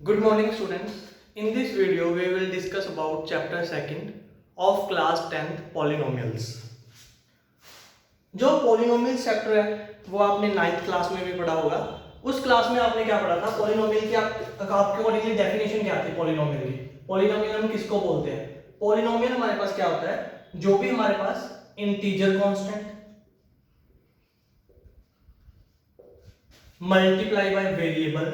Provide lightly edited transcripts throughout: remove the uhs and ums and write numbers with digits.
Good morning students. In this video we will discuss about chapter 2nd of class 10th polynomials. जो polynomials chapter है वो आपने 9th class में भी पढ़ा होगा. उस क्लास में आपने क्या पढ़ा था? पॉलिनोमियल की आपके अकॉर्डिंगली डेफिनेशन क्या थी पॉलिनोमियल की? पॉलिनोमियल हम किसको बोलते हैं? पॉलिनोमियल हमारे पास क्या होता है? जो भी हमारे पास integer constant multiply by variable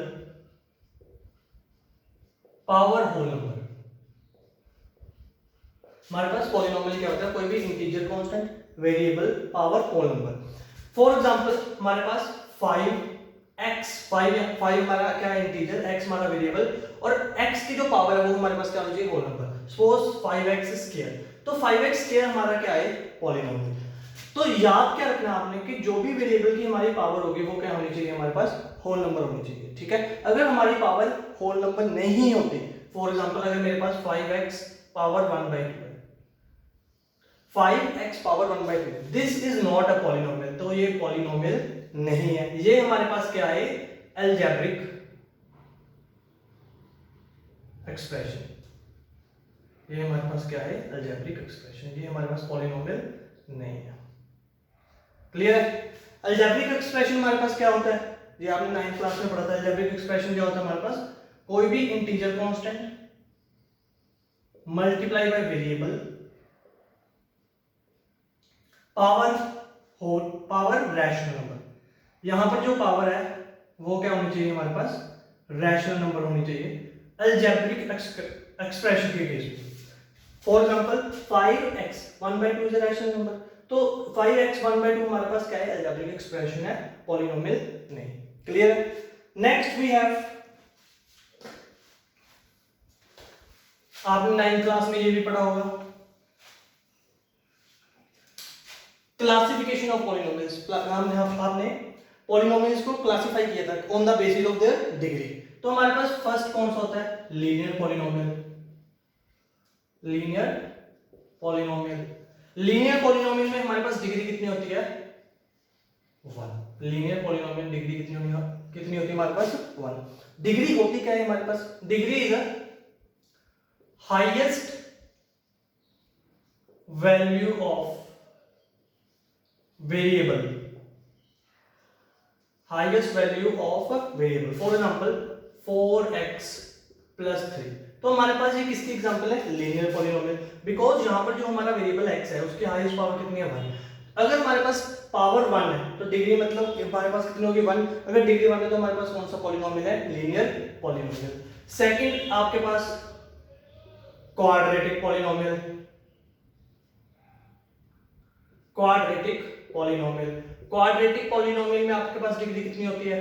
power whole number. हमारे पास पॉलिनोमियल क्या होता है? कोई भी integer constant variable power whole number. For example हमारे पास 5x 5 हमारा क्या है? इंटीजर, x हमारा वेरिएबल और x की जो पावर है वो हमारे पास क्या होनी चाहिए? Whole number. Suppose 5x square, तो 5x स्क्वायर हमारा क्या है? पॉलिनोमियल. तो याद क्या रखना आपने कि जो भी वेरिएबल की हमारी पावर होगी वो क्या होनी चाहिए? हमारे पास होल नंबर होनी चाहिए. ठीक है. अगर हमारी पावर होल नंबर नहीं होती, फॉर एग्जांपल अगर मेरे पास 5x पावर 1/2 है, 5x power 1/2, this is not a polynomial. तो ये पॉलिनोमियल नहीं है. ये हमारे पास क्या है? Algebraic expression. ये हमारे पास क्या है? Algebraic expression. ये हमारे पास पॉलिनोमियल नहीं है. क्लियर है? अलजेब्रिक एक्सप्रेशन हमारे पास क्या होता है? ये आपने 9th क्लास में पढ़ा था. अलजेब्रिक एक्सप्रेशन क्या होता है हमारे पास? कोई भी integer constant multiply by variable power rational number. यहां पर जो पावर है वो क्या होनी चाहिए? हमारे पास रैशनल नंबर होनी चाहिए अलजेब्रिक एक्सप्रेशन के केस में. For example 5x 1/2 is a rational number. तो 5x 1/2 हमारे पास क्या है? अलजेब्रिक एक्सप्रेशन है, पॉलिनोमियल नहीं. क्लियर है? नेक्स्ट वी हैव, आपने 9th क्लास में ये भी पढ़ा होगा, क्लासिफिकेशन ऑफ पॉलिनोमियल्स. आपने पॉलिनोमियल्स को क्लासिफाई किया था on the basis of their degree. तो हमारे पास फर्स्ट कौन सा होता है? Linear polynomial. Linear polynomial. Linear polynomial में हमारे पास डिग्री कितनी होती है? 1. लीनियर पॉलिनोमियल डिग्री कितनी होती है हमारे पास? 1. डिग्री होती क्या है हमारे पास? Degree is the highest value of variable. Highest value of variable. For example 4x + 3. तो हमारे पास ये किसकी एग्जांपल है? Linear polynomial. बिकॉज यहां पर जो हमारा वेरिएबल x है उसकी हाईएस्ट पावर कितनी है? 1. अगर हमारे पास पावर 1 है तो डिग्री मतलब हमारे पास कितनी होगी? 1. अगर डिग्री 1 है तो हमारे पास कौन सा पॉलिनोमियल है? Linear polynomial. सेकंड आपके पास quadratic polynomial. Quadratic polynomial. Quadratic polynomial में आपके पास डिग्री कितनी होती है?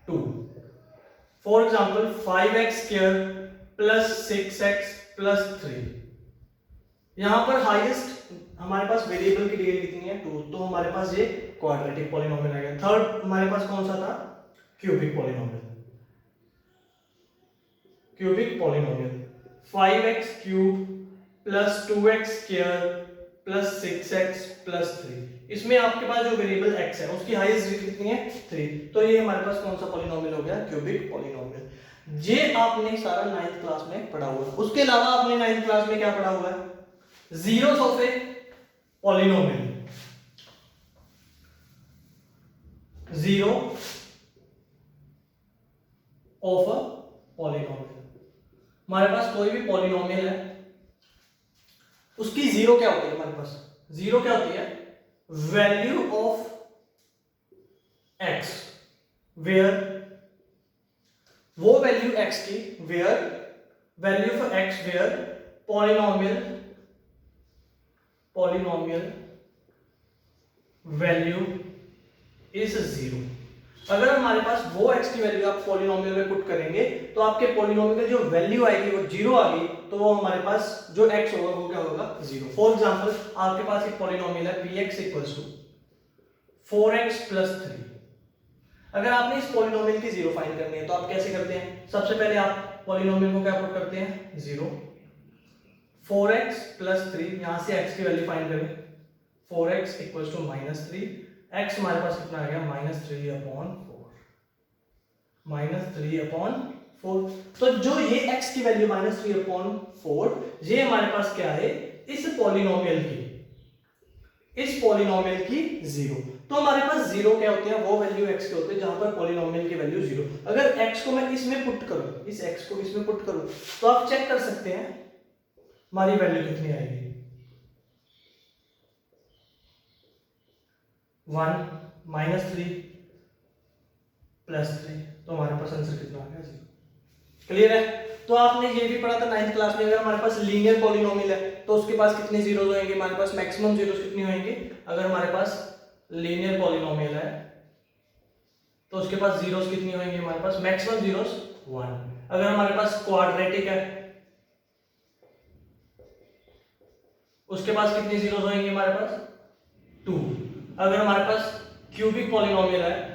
2. For example 5x² + 6x + 3. यहां पर हाईएस्ट हमारे पास वेरिएबल की डिग्री कितनी है? 2. तो हमारे पास ये क्वाड्रेटिक पॉलिनोमियल आ गया. थर्ड हमारे पास कौन सा था? Cubic polynomial. Cubic polynomial 5x³ + 2x² + 6x + 3. इसमें आपके पास जो वेरिएबल x है उसकी हाईएस्ट डिग्री कितनी है? 3. तो ये हमारे पास कौन सा पॉलिनोमियल हो गया? Cubic polynomial. ये आपने सारा 9th क्लास में पढ़ा हुआ है. उसके अलावा आपने 9th क्लास में क्या पढ़ा हुआ है? Zeros of a polynomial. Zero of a polynomial. हमारे पास कोई भी पॉलिनोमियल है उसकी जीरो क्या होती है? हमारे पास जीरो क्या होती है? वैल्यू ऑफ x वेयर वो वैल्यू x की where value of x where polynomial value is 0. अगर हमारे पास वो x की वैल्यू आप पॉलिनोमियल में पुट करेंगे तो आपके पॉलिनोमियल में जो वैल्यू आएगी वो 0 आ गई, तो वो हमारे पास जो x होगा वो क्या होगा? 0. फॉर एग्जांपल आपके पास एक पॉलिनोमियल है px = 4x + 3. अगर आपने इस पॉलिनोमियल की जीरो फाइंड करनी है तो आप कैसे करते हैं? सबसे पहले आप पॉलिनोमियल को क्या पुट करते हैं? 0. 4x + 3, यहां से x की वैल्यू फाइंड करें. 4x = -3. x हमारे पास कितना आ गया? -3/4. -3/4. 4। तो जो ये x की वैल्यू -3/4 ये हमारे पास क्या है, इस पॉलिनोमियल की 0। तो हमारे पास 0 क्या होते हैं, वो वैल्यू x के होते हैं जहां पर पॉलिनोमियल की वैल्यू 0। अगर x को मैं इसमें पुट करूं, इस x को इसमें पुट करूं, तो आप चेक कर सकते हैं हमारी वैल्यू कितनी आएगी। 1 -3 +3, तो हमारे पास आंसर कितना आ गया, 0। क्लियर है। तो आपने ये भी पढ़ा था 9th क्लास में, अगर हमारे पास लीनियर पॉलिनोमियल है तो उसके पास कितने जीरोस होंगे, हमारे पास मैक्सिमम जीरोस कितनी होंगी। अगर हमारे पास लीनियर पॉलिनोमियल है तो उसके पास जीरोस कितनी होंगी, हमारे पास मैक्सिमम जीरोस 1। अगर हमारे पास क्वाड्रेटिक है उसके पास कितने जीरोस होंगे, हमारे पास 2। अगर हमारे पास क्यूबिक पॉलिनोमियल है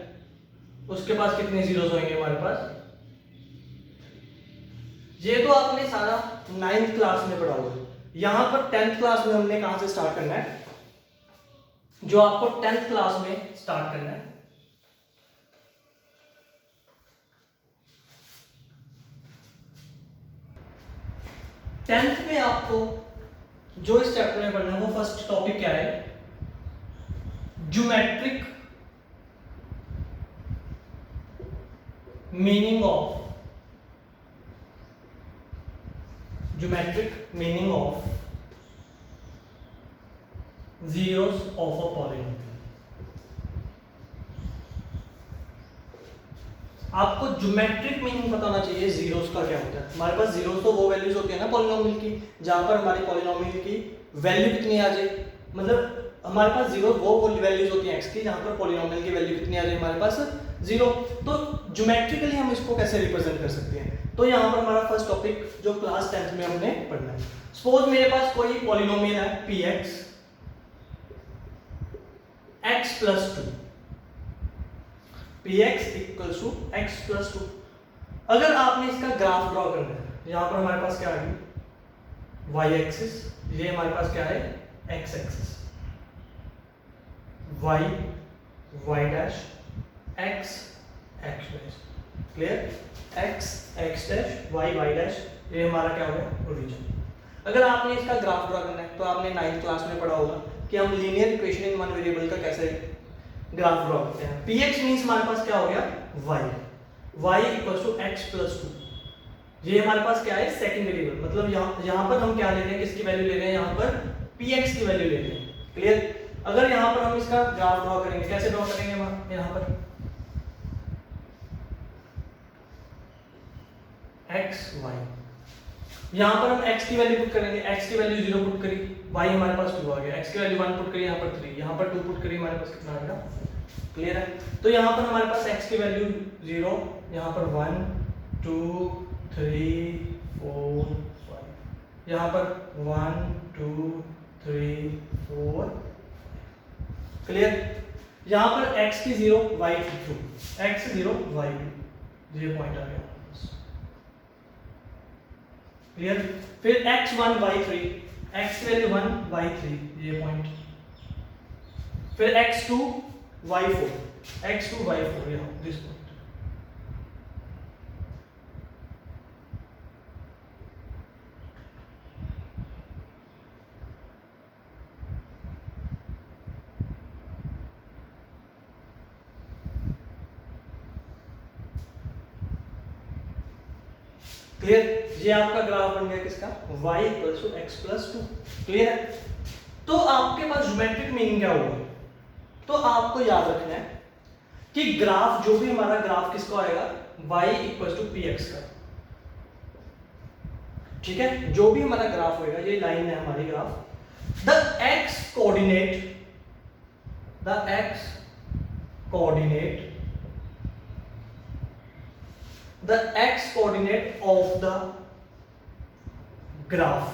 उसके पास कितने जीरोस होंगे, हमारे पास। ये तो आपने सारा 9th क्लास में पढ़ा हुआ है। यहां पर 10th क्लास में हमने कहां से स्टार्ट करना है, जो आपको 10th क्लास में स्टार्ट करना है। टेंथ में आपको जो इस चैप्टर में पढ़ना है वो फर्स्ट टॉपिक क्या है, geometric meaning of zeros of a polynomial। आपको ज्योमेट्रिक मीनिंग पता होना चाहिए जीरोस का क्या होता है। हमारे पास जीरोस तो वो वैल्यूज होती है ना पॉलिनोमियल की, जहां पर हमारी पॉलिनोमियल की वैल्यू कितनी आ जाए, मतलब हमारे पास जीरो वो वैल्यूज होती हैं x की जहां पर पॉलिनोमियल की वैल्यू कितनी आ जाए, हमारे पास 0। तो ज्योमेट्रिकली हम इसको कैसे रिप्रेजेंट कर सकते हैं, तो यहाँ पर हमारा फर्स्ट टॉपिक जो क्लास 10th में हमने पढ़ना है। सपोज मेरे पास कोई पॉलिनोमियल है px x + 2, px = x + 2। अगर आपने इसका ग्राफ ड्रॉ करना है, यहाँ पर हमारे पास क्या आ गई y एक्सिस, ये हमारे पास क्या है x axis, y dash x dash. Clear, x dash y dash, ये हमारा क्या हो गया ओरिजिन। अगर आपने इसका ग्राफ ड्रॉ करना है तो आपने 9th क्लास में पढ़ा होगा कि हम linear equation in one variable का कैसे ग्राफ ड्रॉ करते हैं। px मींस हमारे पास क्या हो गया y = x + 2। ये हमारे पास क्या है सेकंड वेरिएबल, मतलब यहाँ पर हम क्या ले रहे हैं, किसकी वैल्यू ले रहे हैं, यहाँ पर px की वैल्यू ले रहे हैं। क्लियर। अगर यहाँ पर हम इसका ग्राफ ड्रॉ करेंगे, कैसे ड्रॉ करेंगे हम यहाँ पर x y, यहाँ पर हम x की वैल्यू पुट करेंगे, x की वैल्यू 0 पुट करी, y हमारे पास 2 आ गया, x की वैल्यू 1 पुट करी, यहाँ पर 3, यहाँ पर 2 पुट करी, हमारे पास कितना आ गया। क्लियर है। तो यहाँ पर हमारे पास x की वैल्यू 0, यहाँ पर 1 2 3 4 5, यहाँ पर 1 2 3 4। क्लियर। यहाँ पर x की 0 y की 2, x 0 y 2, ये पॉइंट आ गया। क्लियर। फिर x1 y3, x की वैल्यू 1 y3, ये पॉइंट। फिर x2 y4, x2 y4, यहाँ दिस पॉइंट। क्लियर। ये आपका ग्राफ बन गया किसका, y = x + 2। क्लियर है। तो आपके पास ज्योमेट्रिक मीनिंग क्या होगा, तो आपको याद रखना है कि ग्राफ जो भी हमारा ग्राफ किसका आएगा, y = px का। ठीक है, जो भी हमारा ग्राफ होगा, ये लाइन है हमारी graph, the x coordinate of the graph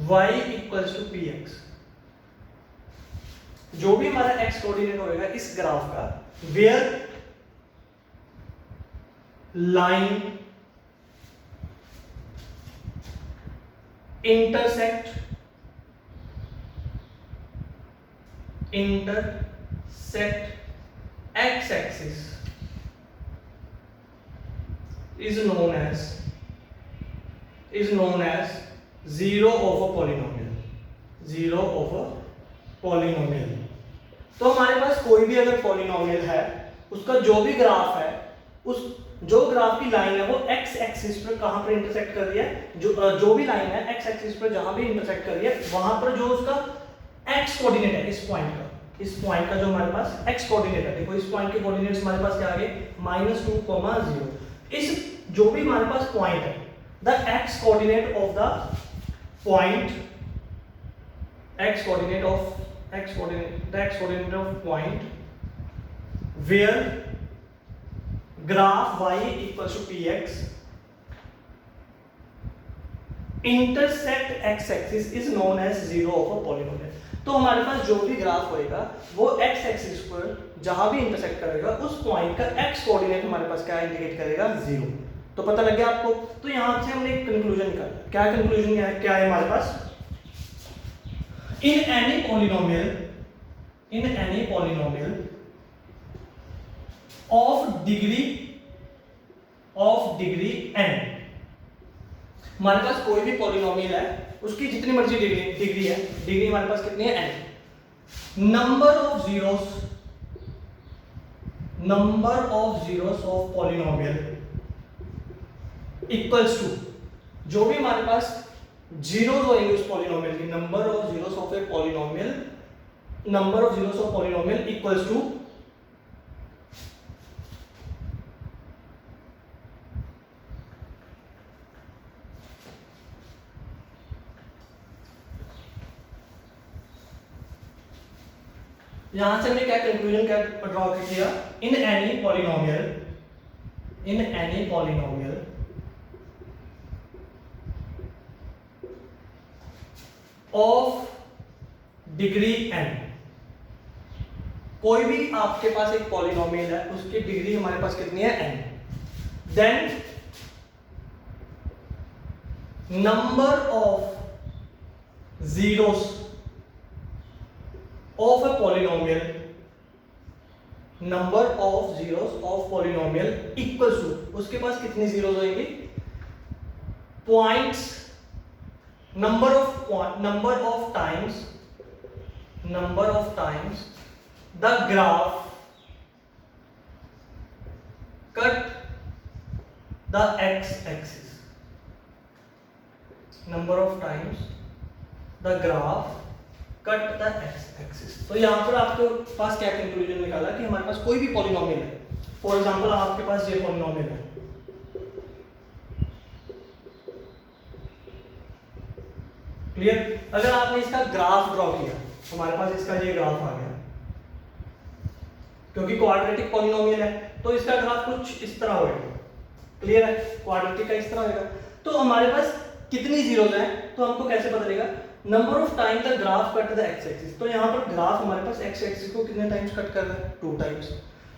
y = px। जो भी हमारा x कोऑर्डिनेट होगा इस ग्राफ का, where line intersect x axis is known as zero of a polynomial, zero of a polynomial। तो हमारे पास कोई भी अगर पॉलिनोमियल है, उसका जो भी ग्राफ है, उस जो ग्राफ की लाइन है वो एक्स एक्सिस पर कहां पर इंटरसेक्ट कर रही है, जो भी लाइन है एक्स एक्सिस पर जहां भी इंटरसेक्ट कर रही है, वहां पर जो उसका एक्स कोऑर्डिनेट है, इस पॉइंट का जो हमारे पास एक्स कोऑर्डिनेट है, देखो इस पॉइंट के कोऑर्डिनेट्स हमारे पास क्या आ गए, -2, 0। इस जो भी हमारे पास पॉइंट है, the x coordinate of the point, x coordinate of point where graph y equals to px intersect x axis is known as zero of a polynomial। तो हमारे पास जो भी ग्राफ होएगा वो x एक्सिस पर जहां भी इंटरसेक्ट करेगा उस पॉइंट का x कोऑर्डिनेट हमारे पास क्या इंडिकेट करेगा, 0। तो पता लग गया आपको। तो यहां से हमने एक कंक्लूजन निकाला। क्या कंक्लूजन क्या है हमारे पास, in any polynomial of degree n, हमारे पास कोई भी पॉलिनोमियल है, उसकी जितनी मर्जी डिग्री है, डिग्री हमारे पास कितनी है, n। Number of zeros of polynomial equals to, जो भी हमारे पास जीरोस होंगे उस पॉलिनोमियल की, number of zeros of polynomial equals to यहां से हमने क्या कंक्लूजन क्या ड्रॉ किया, in any polynomial of degree n, कोई भी आपके पास एक पॉलिनोमियल है, उसकी डिग्री हमारे पास कितनी है, n। Then number of zeros of a polynomial, number of zeros of polynomial equals to, उसके पास कितनी जीरोस होंगी, points, number of times the graph cut the x axis, number of times the graph cut the x axis। तो यहां पर आपके पास क्या conclusion निकाला कि हमारे पास कोई भी पॉलिनोमियल है, फॉर एग्जांपल आपके पास ये पॉलिनोमियल है, क्लियर। अगर आपने इसका ग्राफ ड्रॉ किया, हमारे पास इसका ये ग्राफ आ गया, क्योंकि क्वाड्रेटिक पॉलिनोमियल है तो इसका ग्राफ कुछ इस तरह होगा, क्लियर है, क्वाड्रेटिक का इस तरह होगा। तो हमारे पास कितनी जीरोस हैं, तो हमको कैसे पता चलेगा, number of time the graph cut the X axis. तो यहाँ पर ग्राफ हमारे पास एक्स एक्सिस को कितने टाइम्स कट कर रहा है, 2 टाइम्स।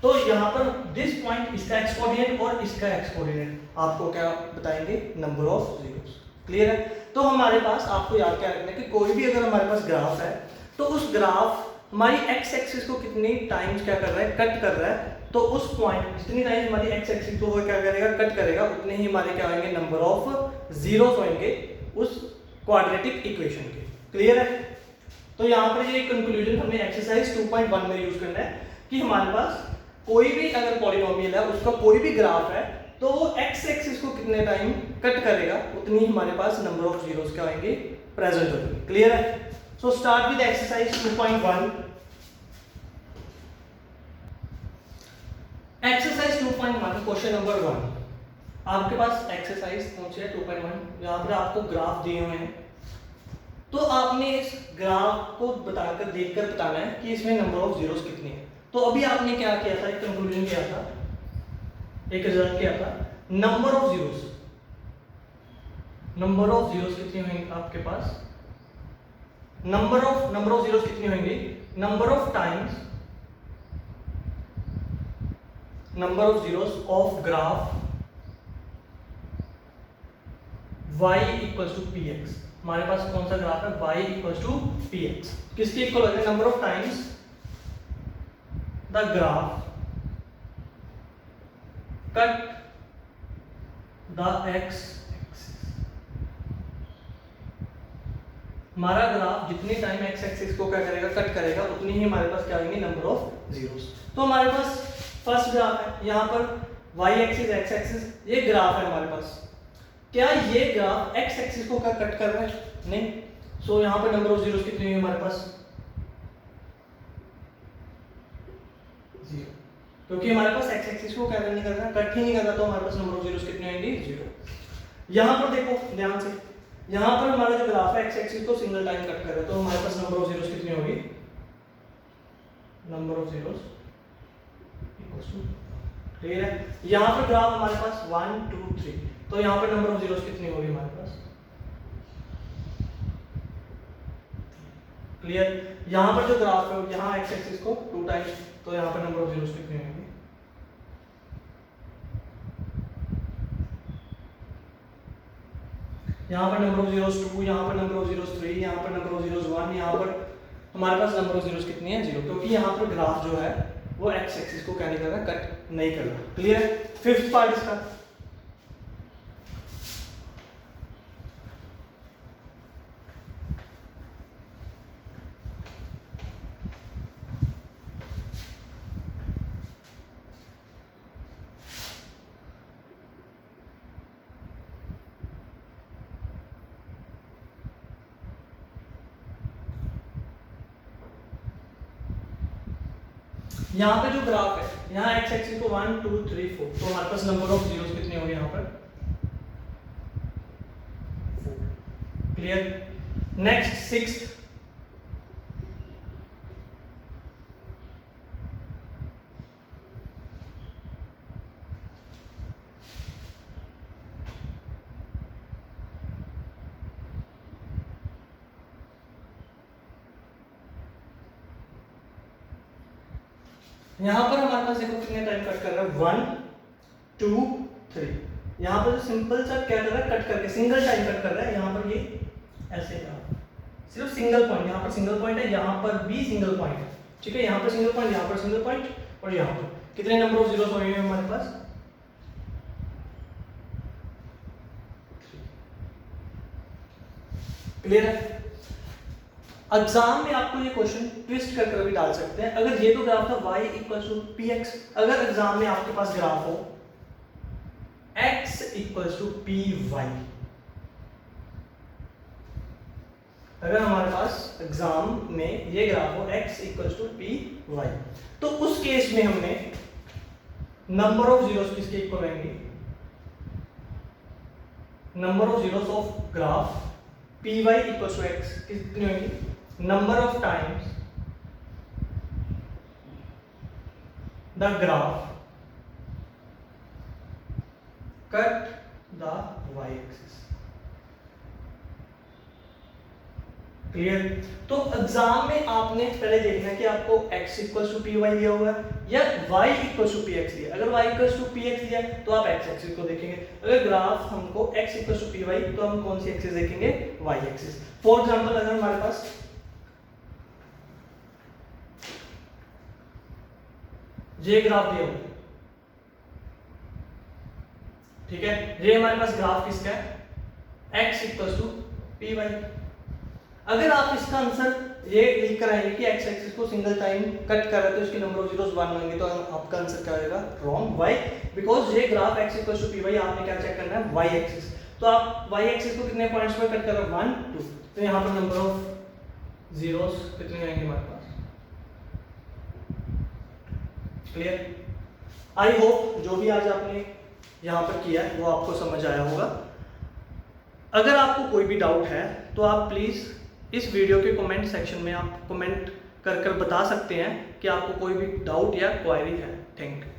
तो यहाँ पर दिस पॉइंट, इसका एक्स कोऑर्डिनेट और इसका एक्स कोऑर्डिनेट आपको क्या बताएंगे, नंबर ऑफ जीरोस, क्लियर है। तो हमारे पास आपको याद क्या रखना है कि कोई भी अगर हमारे पास ग्राफ है, तो उस ग्राफ हमारी एक्स एक्सिस को कितनी टाइम्स क्या कर रहा है, कट कर रहा है। तो उस पॉइंट जितनी टाइम्स हमारी एक्स एक्सिस को वो क्या करेगा, कट करेगा, उतने ही हमारे क्या होंगे, नंबर ऑफ जीरोस होंगे उस क्वाड्रेटिक इक्वेशन के, क्लियर है। तो यहाँ पर ये कंक्लूजन हमें एक्सरसाइज 2.1 में यूज करना है कि हमारे पास कोई भी अगर पॉलिनोमियल है, उसका कोई भी ग्राफ है, तो वो एक्स एक्सिस को कितने टाइम कट करेगा, उतनी ही हमारे पास नंबर ऑफ जीरोस क्या होंगे, प्रेजेंट होंगे, क्लियर है। So start with exercise 2.1। Exercise 2.1 question number 1। आपके पास एक्सरसाइज पहुंचे 2.1, यहाँ पर आपको ग्राफ दिए हुए हैं, तो आपने इस ग्राफ को बताकर देखकर बताना है कि इसमें नंबर ऑफ जीरोस कितनी है। तो अभी आपने क्या किया था, एक कंक्लूजन किया था, एक रिजल्ट किया था, नंबर ऑफ जीरोस कितनी होंगी आपके पास, नंबर ऑफ जीरोस कितनी होंगी, number of times number of zeros of graph y equals to px। हमारे पास कौन सा ग्राफ है, y इक्वल्स टू px, किसके इक्वल होगा, number of times the graph cut the X axis. हमारा ग्राफ जितनी टाइम एक्स एक्सिस को क्या करेगा, कट करेगा, उतनी ही हमारे पास क्या आएंगे, नंबर ऑफ जीरोस। तो हमारे पास फर्स्ट ग्राफ है, यहाँ पर वाई एक्सिस एक्स एक्सिस, ये ग्राफ है हमारे पास। क्या ये ग्राफ एक्स एक्सिस को क्या कट कर रहा है? नहीं। सो यहाँ पर नंबर ऑफ जीरोस कितनी हुई हमारे पास? जीरो, क्योंकि हमारे पास एक्स एक्सिस को क्या नहीं कर रहा, कट ही नहीं कर रहा, तो हमारे पास नंबर ऑफ जीरोस कितनी आएंगी? जीरो। यहाँ पर देखो ध्यान से, यहाँ पर हमारा जो ग्राफ है एक्स एक्सिस को सिंगल टाइम कट कर रहा है, तो हमारे पास नंबर ऑफ जीरोस कितनी होगी? Number of zeros equals to, clear है? यहाँ पर ग्राफ हमारे पास 1 2 3, तो यहाँ पर नंबर ऑफ जीरोस कितनी होगी हमारे पास? क्लियर? यहाँ पर जो ग्राफ है यहाँ एक्स एक्सिस को 2 टाइम्स, तो यहाँ पर नंबर ऑफ जीरोस कितनी होंगी? यहाँ पर नंबर ऑफ जीरोस 2, यहाँ पर नंबर ऑफ जीरोस 3, यहाँ पर नंबर ऑफ जीरोस 1, यहाँ पर हमारे पास नंबर ऑफ जीरोस कितनी है? 0, क्योंकि यहाँ पर ग्राफ जो है वो एक्स एक्सिस को क्या नहीं कर रहा, कट नहीं कर रहा। क्लियर है? फिफ्थ पार्ट इसका, यहाँ पे जो ग्राफ है, यहाँ एक्स एक्सिस को 1 2 3 4, तो हमारे पास नंबर ऑफ जीरोस कितने होंगे यहाँ पर? 4। क्लियर? नेक्स्ट सिक्स्थ, यहाँ पर हमारे पास देखो कितने टाइम कट कर रहा है, 1 2 3। यहाँ पर जो सिंपल सा क्या कर रहा है, कट करके सिंगल टाइम कट कर रहा है। यहाँ पर ये ऐसे का सिर्फ सिंगल पॉइंट, यहाँ पर सिंगल पॉइंट है, यहाँ पर भी सिंगल पॉइंट है, ठीक है? यहाँ पर सिंगल पॉइंट, यहाँ पर सिंगल पॉइंट, और यहाँ पर कितने नंबर ऑफ जीरोस होंगे हमारे पास? 3। क्लियर है? एग्जाम में आपको ये क्वेश्चन ट्विस्ट कर भी डाल सकते हैं। अगर ये तो ग्राफ था y इक्वल्स टू px, अगर एग्जाम में आपके पास ग्राफ हो x इक्वल्स टू py, अगर हमारे पास एग्जाम में ये ग्राफ हो x इक्वल्स टू py, तो उस केस में हमने नंबर ऑफ जीरोस किसके इक्वल रहेंगे? Number of zeros of graph py equals to x कितनी होगी? Number of times the graph cut the y axis. Clear? तो एग्जाम में आपने पहले देखना है कि आपको x इक्वल्स टू py दिया हुआ है या y इक्वल्स टू px दिया। अगर y इक्वल्स टू px दिया है तो आप x एक्सिस को देखेंगे। अगर ग्राफ हमको x इक्वल्स टू py, तो हम कौन सी एक्सिस देखेंगे? y axis. फॉर एग्जांपल अगर हमारे पास ये ग्राफ दिया हुआ, ठीक है? ये हमारे पास ग्राफ किसका है? x equals to py। अगर आप इसका आंसर ये लिख कर आएंगे कि x एक्सिस को सिंगल टाइम कट कर रहा है तो इसके नंबर ऑफ जीरोस 1 होंगे, तो आपका आंसर क्या आएगा? रॉन्ग। व्हाई? बिकॉज ये graph x equals to py, आपने क्या चेक करना है? y axis. तो आप y एक्सिस को कितने पॉइंट्स पर कट कर रहे हो? 1 2, तो यहाँ पर नंबर ऑफ जीरोस कितने आएंगे हमारे पास? क्लियर? आई होप जो भी आज आपने यहाँ पर किया है वो आपको समझ आया होगा। अगर आपको कोई भी डाउट है तो आप प्लीज़ इस वीडियो के कमेंट सेक्शन में आप कमेंट कर बता सकते हैं कि आपको कोई भी डाउट या क्वेरी है। Thank you.